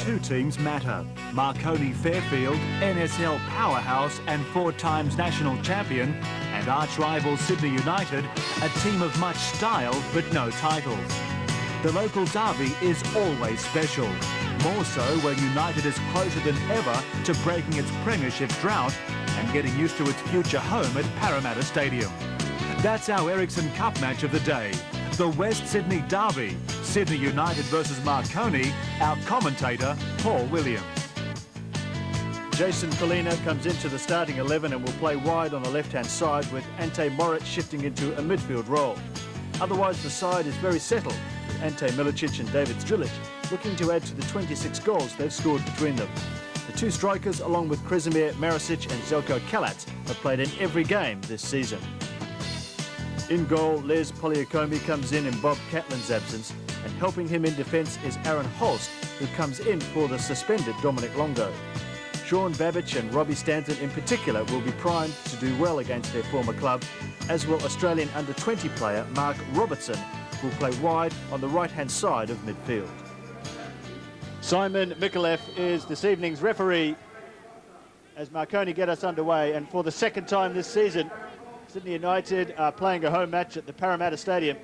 two teams matter. Marconi Fairfield, NSL powerhouse and 4 times national champion, and arch-rival Sydney United, a team of much style but no titles. The local derby is always special, more so where United is closer than ever to breaking its premiership drought and getting used to its future home at Parramatta Stadium. That's our Ericsson Cup match of the day. The West Sydney Derby, Sydney United versus Marconi, our commentator, Paul Williams. Jason Culina comes into the starting 11 and will play wide on the left-hand side with Ante Moric shifting into a midfield role. Otherwise, the side is very settled, with Ante, Milicic and David Zdrilic looking to add to the 26 goals they've scored between them. The two strikers, along with Kresimir, Marusic and Zeljko Kalac, have played in every game this season. In goal, Les Pogliacomi comes in Bob Catlin's absence, and helping him in defence is Aaron Holst, who comes in for the suspended Dominic Longo. Sean Babic and Robbie Stanton in particular will be primed to do well against their former club, as will Australian under-20 player Mark Robertson, who will play wide on the right-hand side of midfield. Simon Micallef is this evening's referee as Marconi get us underway, and for the second time this season, Sydney United are playing a home match at the Parramatta Stadium,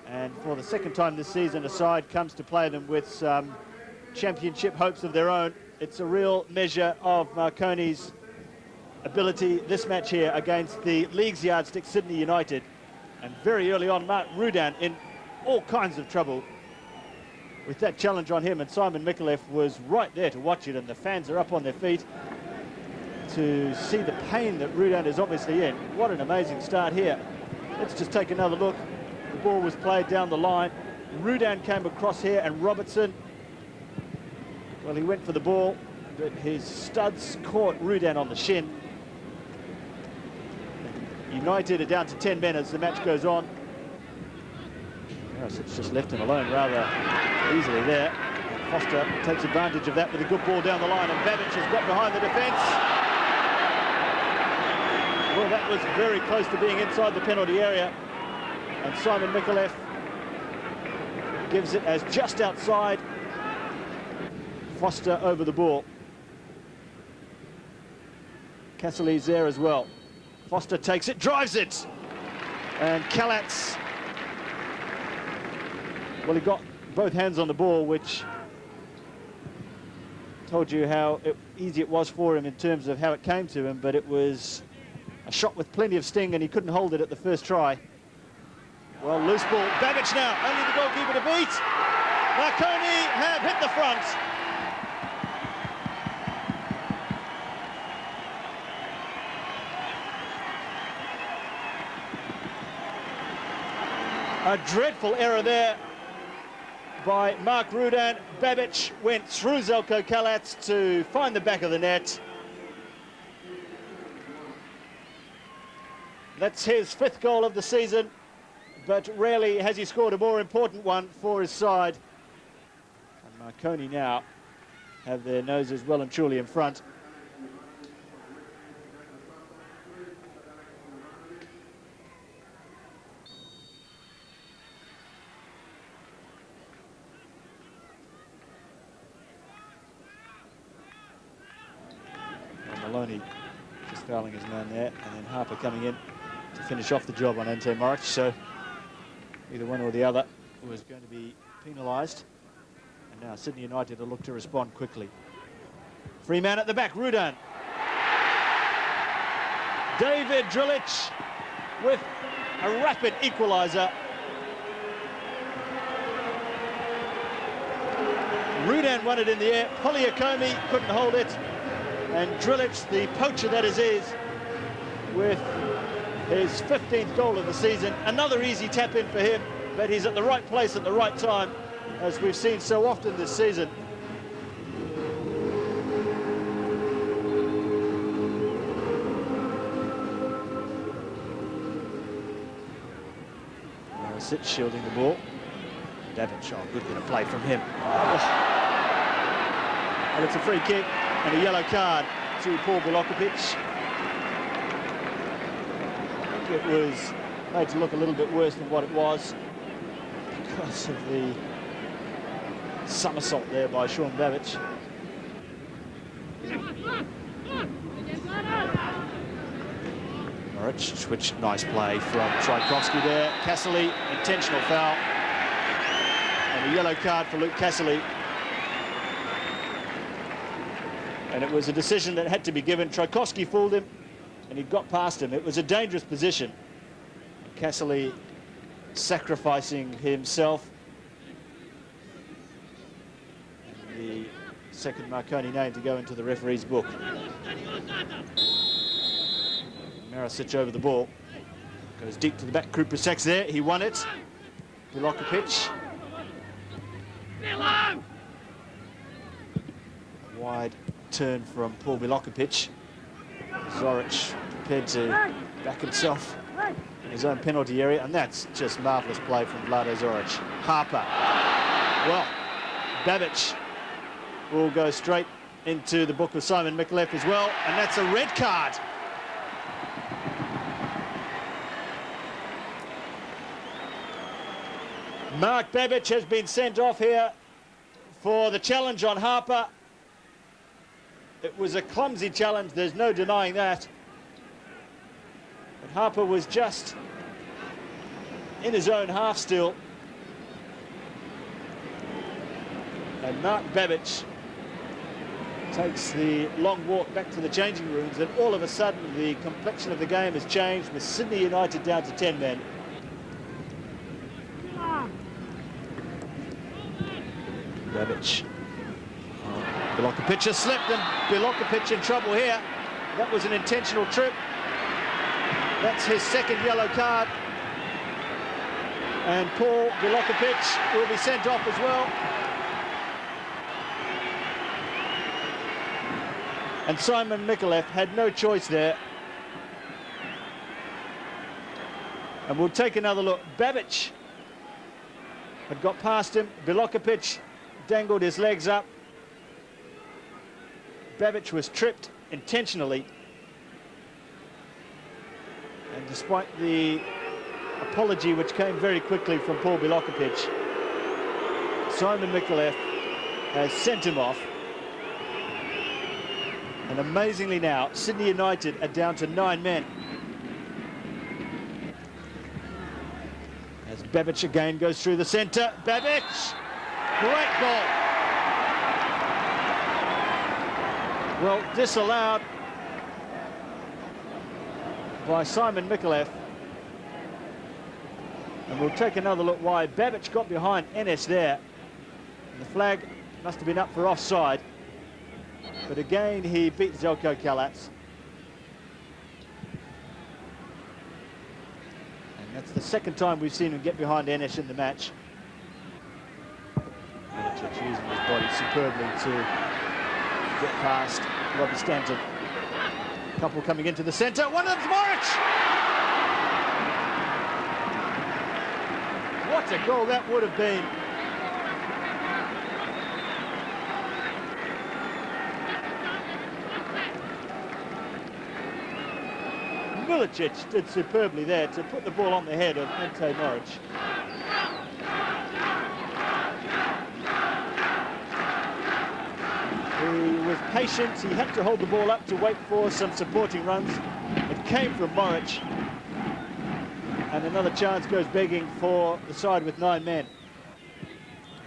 and for the second time this season a side comes to play them with some championship hopes of their own. It's a real measure of Marconi's ability this match here against the league's yardstick Sydney United, and very early on Rudan in all kinds of trouble with that challenge on him, and Simon Micallef was right there to watch it, and the fans are up on their feet to see the pain that Rudan is obviously in. What an amazing start here. Let's just take another look. The ball was played down the line. Rudan came across here, and Robertson, well, he went for the ball, but his studs caught Rudan on the shin. United are down to 10 men as the match goes on. It's just left him alone rather easily there. Foster takes advantage of that with a good ball down the line, and Babic has got behind the defence. Well, that was very close to being inside the penalty area, and Simon Micallef gives it as just outside. Foster over the ball. Casserly's there as well. Foster takes it, drives it, and Kalac, well, he got both hands on the ball, which told you how easy it was for him in terms of how it came to him, but it was a shot with plenty of sting, and he couldn't hold it at the first try. Well, loose ball. Babic now, only the goalkeeper to beat. Marconi have hit the front. A dreadful error there by Mark Rudan. Babic went through Zeljko Kalac to find the back of the net. That's his 5th goal of the season, but rarely has he scored a more important one for his side. And Marconi now have their noses well and truly in front. And Maloney just fouling his man there, and then Harper coming in to finish off the job on Ante Moric, so either one or the other was going to be penalised. And now Sydney United will look to respond quickly. Free man at the back, Rudan. David Zdrilic with a rapid equaliser. Rudan won it in the air, Pogliacomi couldn't hold it, and Zdrilic, the poacher that is with his 15th goal of the season. Another easy tap in for him, but he's at the right place at the right time, as we've seen so often this season. Marusic shielding the ball. Babic, good bit of play from him. And it's a free kick and a yellow card to Paul Bilokapic. It was made to look a little bit worse than what it was because of the somersault there by Sean Babic. Moric, switch, nice play from Trajkovski there. Casserly, intentional foul. And a yellow card for Luke Casserly. And it was a decision that had to be given. Trajkovski fooled him, and he got past him. It was a dangerous position. Casserly sacrificing himself. And the second Marconi name to go into the referee's book. Marusic over the ball. Goes deep to the back. Kupresak's there. He won it. Bilokapic. Wide turn from Paul Bilokapic. Zoric prepared to back himself in his own penalty area, and that's just marvellous play from Vlado Zoric. Harper. Well, Babic will go straight into the book of Simon Micallef as well, and that's a red card. Mark Babic has been sent off here for the challenge on Harper. It was a clumsy challenge, there's no denying that. But Harper was just in his own half still. And Mark Babic takes the long walk back to the changing rooms, and all of a sudden the complexion of the game has changed, with Sydney United down to 10 men. Babic. Bilokapic has slipped, and Bilokapic in trouble here. That was an intentional trip. That's his second yellow card. And Paul Bilokapic will be sent off as well. And Simon Micallef had no choice there. And we'll take another look. Babic had got past him. Bilokapic dangled his legs up. Babic was tripped intentionally. And despite the apology, which came very quickly from Paul Bilokapic, Simon Micallef has sent him off. And amazingly now, Sydney United are down to 9 men. As Babic again goes through the centre. Babic! Great goal. Well, disallowed by Simon Micallef. And we'll take another look why Babic got behind Enes there. And the flag must have been up for offside. But again, he beat Zeljko Kalac. And that's the second time we've seen him get behind Enes in the match. Milicic using his body superbly to get past Robbie Stanton. Couple coming into the centre. One of them's Moric! What a goal that would have been. Milicic did superbly there to put the ball on the head of Ante Moric. He was patient, he had to hold the ball up to wait for some supporting runs. It came from Moric. And another chance goes begging for the side with 9 men.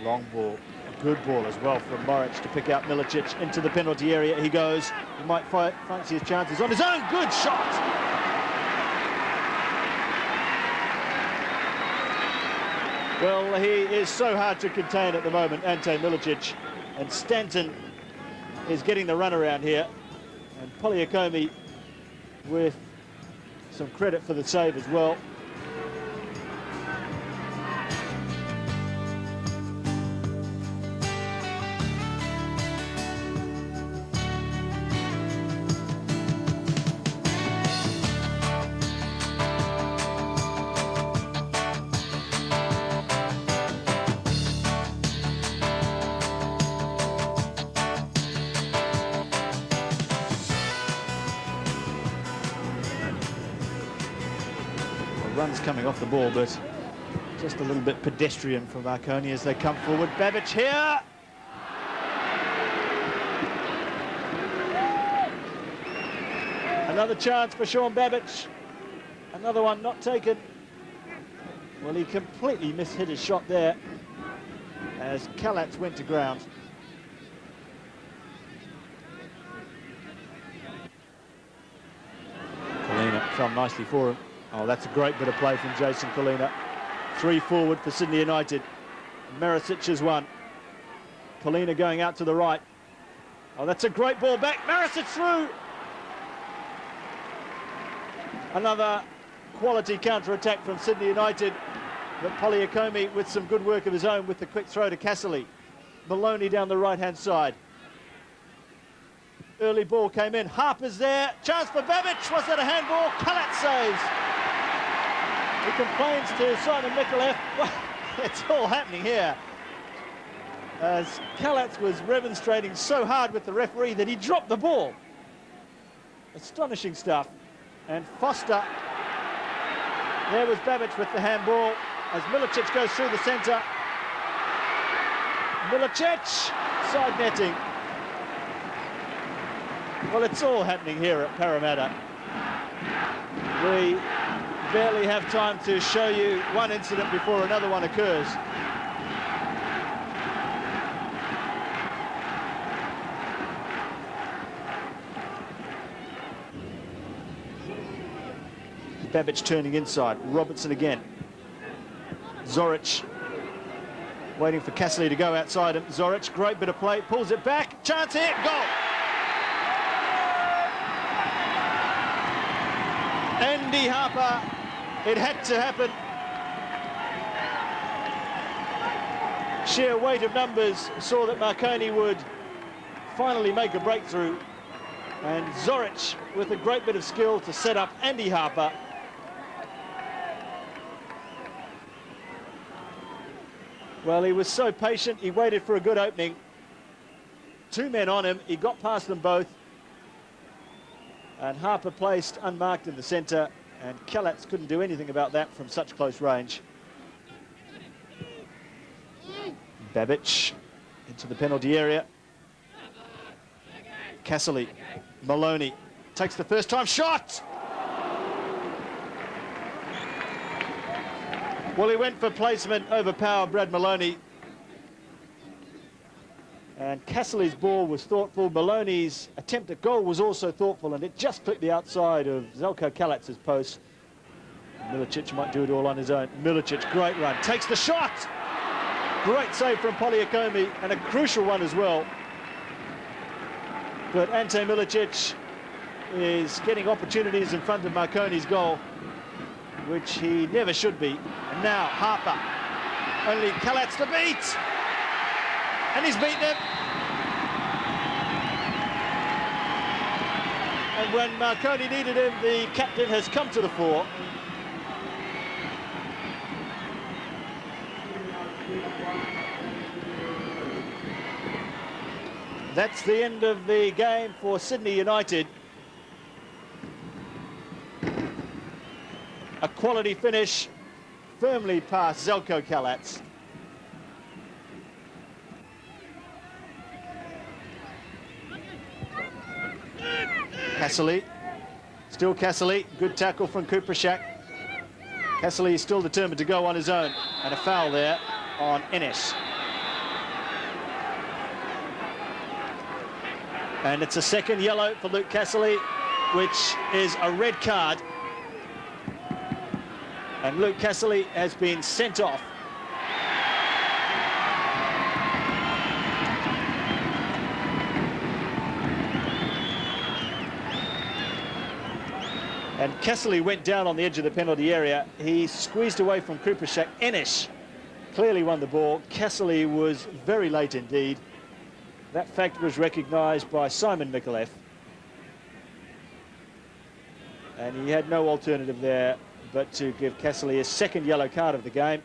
Long ball, a good ball as well from Moric to pick out Milicic into the penalty area. He goes, he might fancy his chances on his own. Good shot! Well, he is so hard to contain at the moment, Ante Milicic, and Stanton is getting the run around here, and Pogliacomi with some credit for the save as well. Runs coming off the ball, but just a little bit pedestrian for Marconi as they come forward. Babic here, Another chance for Sean Babic. Another one not taken. Well, he completely mishit his shot there as Kalac went to ground. Culina fell nicely for him. Oh, that's a great bit of play from Jason Culina. 3 forward for Sydney United. Marusic has won. Culina going out to the right. Oh, that's a great ball back. Marusic through. Another quality counter-attack from Sydney United. But Pogliacomi with some good work of his own with the quick throw to Casserly. Maloney down the right-hand side. Early ball came in. Harper's there. Chance for Babic. Was that a handball? Kalac saves. He complains to Simon Micallef. It's all happening here. As Kalac was remonstrating so hard with the referee that he dropped the ball. Astonishing stuff. And Foster. There was Babic with the handball as Milicic goes through the centre. Milicic, side netting. Well, it's all happening here at Parramatta. We barely have time to show you one incident before another one occurs. Babic turning inside. Robertson again. Zoric waiting for Casserly to go outside him. Zoric, great bit of play, pulls it back. Chance here, goal! Andy Harper, it had to happen. Sheer weight of numbers saw that Marconi would finally make a breakthrough. And Zoric with a great bit of skill to set up Andy Harper. Well, he was so patient, he waited for a good opening. 2 men on him, he got past them both. And Harper placed unmarked in the centre, and Kalac couldn't do anything about that from such close range. Babic into the penalty area. Casserly, Maloney takes the first time shot. Well, he went for placement over power, Brad Maloney. And Casserly's ball was thoughtful. Maloney's attempt at goal was also thoughtful, and it just clipped the outside of Zeljko Kalac's post. Milicic might do it all on his own. Milicic, great run, takes the shot. Great save from Pogliacomi, and a crucial one as well. But Ante Milicic is getting opportunities in front of Marconi's goal, which he never should be. And now Harper, only Kalac to beat, and he's beaten him. And when Marconi needed him, the captain has come to the fore. That's the end of the game for Sydney United. A quality finish, firmly past Zeljko Kalac. Casserly, still Casserly, good tackle from Kupresak. Casserly is still determined to go on his own, and a foul there on Enes. And it's a second yellow for Luke Casserly, which is a red card. And Luke Casserly has been sent off. And Casserly went down on the edge of the penalty area. He squeezed away from Kupresak. Enes clearly won the ball. Casserly was very late indeed. That fact was recognised by Simon Micallef. And he had no alternative there but to give Casserly his second yellow card of the game.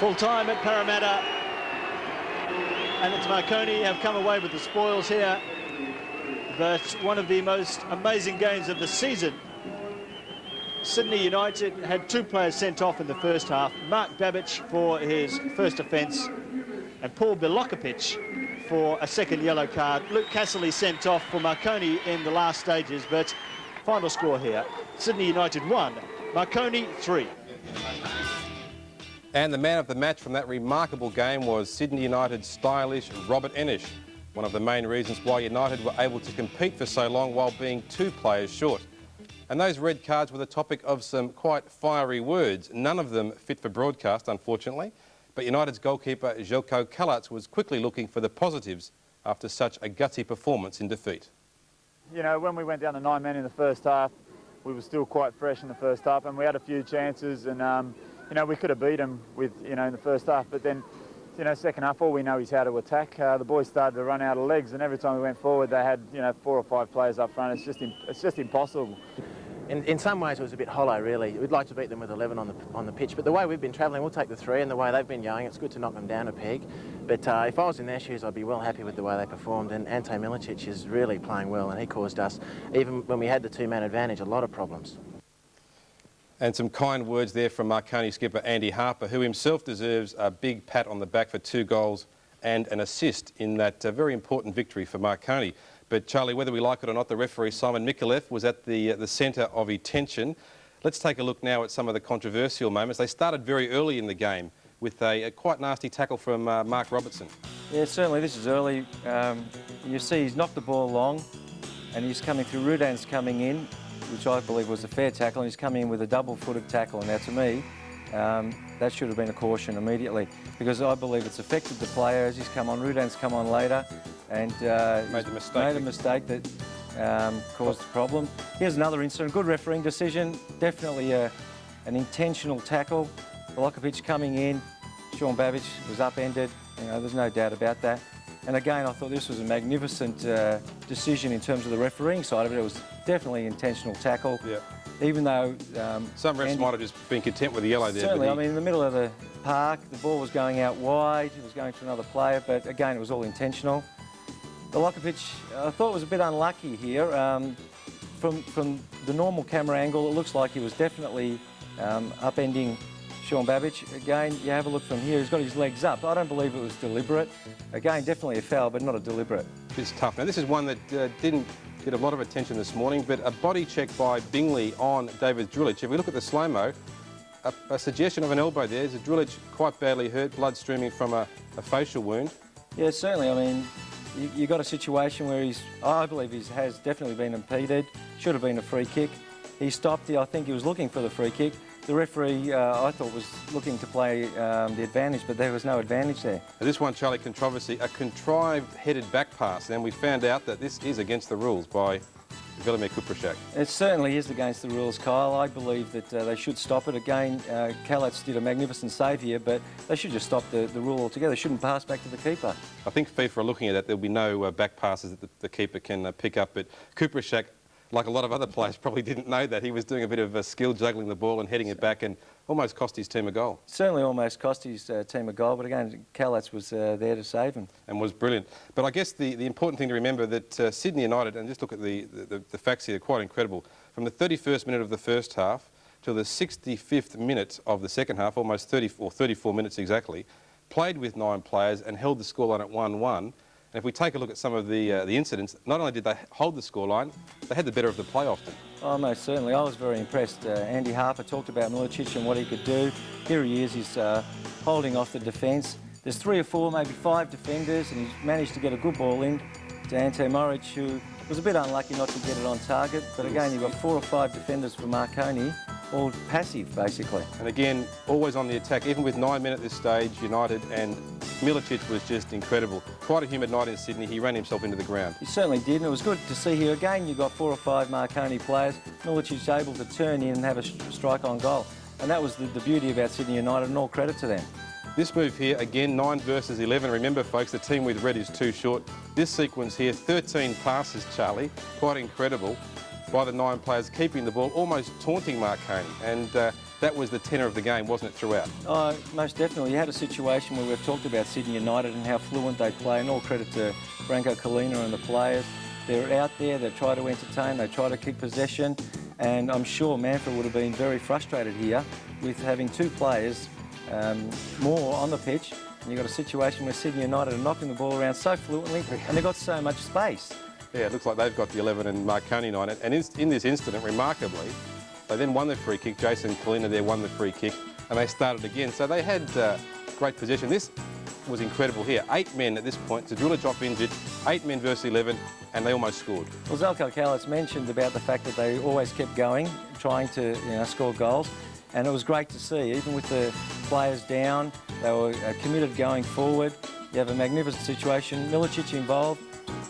Full time at Parramatta. And it's Marconi have come away with the spoils here. But one of the most amazing games of the season. Sydney United had 2 players sent off in the first half. Mark Babic for his first offence, and Paul Bilokapic for a second yellow card. Luke Casserly sent off for Marconi in the last stages, but final score here, Sydney United 1, Marconi 3. And the man of the match from that remarkable game was Sydney United's stylish Robert Enes, one of the main reasons why United were able to compete for so long while being 2 players short. And those red cards were the topic of some quite fiery words, none of them fit for broadcast, unfortunately. But United's goalkeeper Zeljko Kalac was quickly looking for the positives after such a gutsy performance in defeat. You know, when we went down to 9 men in the first half, we were still quite fresh in the first half, and we had a few chances, and you know, we could have beat them with, you know, in the first half. But then, you know, second half, all we know is how to attack. The boys started to run out of legs, and every time we went forward, they had, you know, 4 or 5 players up front. It's just impossible. In some ways, it was a bit hollow, really. We'd like to beat them with 11 on the pitch, but the way we've been travelling, we'll take the 3, and the way they've been going, it's good to knock them down a peg. But if I was in their shoes, I'd be well happy with the way they performed, and Ante Milicic is really playing well, and he caused us, even when we had the 2-man advantage, a lot of problems. And some kind words there from Marconi skipper Andy Harper, who himself deserves a big pat on the back for 2 goals and an assist in that very important victory for Marconi. But Charlie, whether we like it or not, the referee Simon Micallef was at the centre of attention. Let's take a look now at some of the controversial moments. They started very early in the game with a quite nasty tackle from Mark Robertson. Yeah, certainly this is early. You see he's knocked the ball long and he's coming through. Rudan's coming in, which I believe was a fair tackle, and he's coming in with a double-footed tackle. Now, to me, that should have been a caution immediately, because I believe it's affected the player as he's come on. Rudan's come on later and made a mistake that caused the problem. Here's another incident. Good refereeing decision. Definitely an intentional tackle. Bilokapic coming in. Sean Babic was upended. You know, there's no doubt about that. And again, I thought this was a magnificent decision in terms of the refereeing side of it. It was definitely an intentional tackle. Yeah. Even though... some refs might have just been content with the yellow there. Certainly, I mean, in the middle of the park, the ball was going out wide, it was going to another player, but again, it was all intentional. Bilokapic, I thought, was a bit unlucky here. From the normal camera angle, it looks like he was definitely upending Sean Babic. Again, you have a look from here, he's got his legs up. I don't believe it was deliberate. Again, definitely a foul, but not a deliberate. It's tough. Now, this is one that didn't get a lot of attention this morning, but a body check by Bingley on David Zdrilic. If we look at the slow-mo, a suggestion of an elbow there. Is Zdrilic quite badly hurt, blood streaming from a facial wound? Yeah, certainly. I mean, you got a situation where I believe he has definitely been impeded. Should have been a free kick. He stopped. I think he was looking for the free kick. The referee, I thought, was looking to play the advantage, but there was no advantage there. This one, Charlie, controversy, a contrived headed back pass, and we found out that this is against the rules by Velimir Kupresak. It certainly is against the rules, Kyle. I believe that they should stop it. Again, Kalac did a magnificent save here, but they should just stop the rule altogether. They shouldn't pass back to the keeper. I think FIFA are looking at that. There'll be no back passes that the keeper can pick up, but Kupresak, like a lot of other players, probably didn't know that. He was doing a bit of skill juggling the ball and heading it back, and almost cost his team a goal. Certainly almost cost his team a goal, but again, Kalac was there to save him. And was brilliant. But I guess the important thing to remember that Sydney United, and just look at the facts here, quite incredible. From the 31st minute of the first half to the 65th minute of the second half, almost 34 minutes exactly, played with 9 players and held the scoreline at 1-1. And if we take a look at some of the incidents, not only did they hold the scoreline, they had the better of the play often. Oh, most certainly. I was very impressed. Andy Harper talked about Milicic and what he could do. Here he is, he's holding off the defence. There's 3 or 4, maybe 5 defenders, and he's managed to get a good ball in to Ante Moric, who was a bit unlucky not to get it on target. But again, you've got 4 or 5 defenders for Marconi, all passive, basically. And again, always on the attack, even with 9 men at this stage, United, and Milicic was just incredible. Quite a humid night in Sydney. He ran himself into the ground. He certainly did, and it was good to see here. Again, you've got 4 or 5 Marconi players. Milicic able to turn in and have a strike on goal. And that was the beauty about Sydney United, and all credit to them. This move here, again, 9 versus 11. Remember, folks, the team with red is too short. This sequence here, 13 passes, Charlie, quite incredible, by the 9 players, keeping the ball, almost taunting Marconi. And that was the tenor of the game, wasn't it, throughout? Oh, most definitely. You had a situation where we've talked about Sydney United and how fluent they play, and all credit to Branko Culina and the players. They're out there, they try to entertain, they try to keep possession, and I'm sure Manfred would have been very frustrated here with having 2 players more on the pitch And you've got a situation where Sydney United are knocking the ball around so fluently and they've got so much space. Yeah, it looks like they've got the 11 and Marconi 9. And in this incident, remarkably, they then won the free kick. Jason Culina there won the free kick and they started again. So they had great possession. This was incredible here. 8 men at this point. Zdrilic off injured, 8 men versus 11, and they almost scored. Well, Zeljko Kalac mentioned about the fact that they always kept going, trying to score goals. And it was great to see, even with the players down, they were committed going forward. You have a magnificent situation. Milicic involved,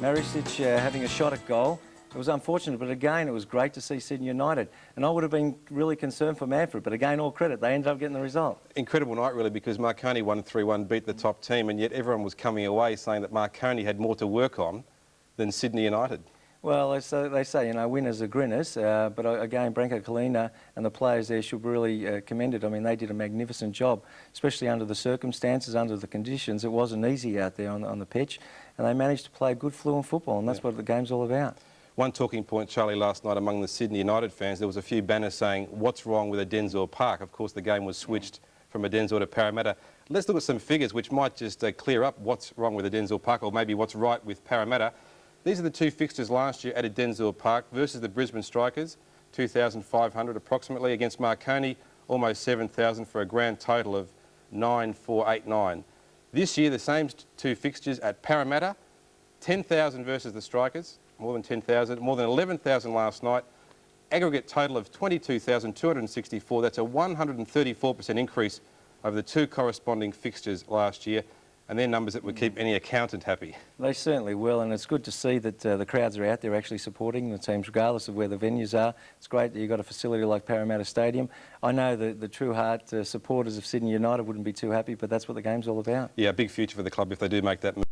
Marusic having a shot at goal. It was unfortunate, but again, it was great to see Sydney United. And I would have been really concerned for Manfred, but again, all credit. They ended up getting the result. Incredible night, really, because Marconi won 3-1, beat the top team, and yet everyone was coming away saying that Marconi had more to work on than Sydney United. Well, they say, winners are grinners, but again, Branko Culina and the players there should be really commended. I mean, they did a magnificent job, especially under the circumstances, under the conditions. It wasn't easy out there on the pitch, and they managed to play good, fluent football, and that's what the game's all about. One talking point, Charlie, last night among the Sydney United fans, there was a few banners saying, what's wrong with Edensor Park? Of course, the game was switched from Edensor to Parramatta. Let's look at some figures which might just clear up what's wrong with Edensor Park, or maybe what's right with Parramatta. These are the two fixtures last year at Edensor Park versus the Brisbane Strikers, 2,500 approximately, against Marconi, almost 7,000 for a grand total of 9,489. This year, the same two fixtures at Parramatta, 10,000 versus the Strikers, more than 10,000, more than 11,000 last night, aggregate total of 22,264. That's a 134% increase over the two corresponding fixtures last year, and they're numbers that would keep any accountant happy. They certainly will, and it's good to see that the crowds are out there actually supporting the teams regardless of where the venues are. It's great that you've got a facility like Parramatta Stadium. I know that the true heart supporters of Sydney United wouldn't be too happy, but that's what the game's all about. Yeah, a big future for the club if they do make that move.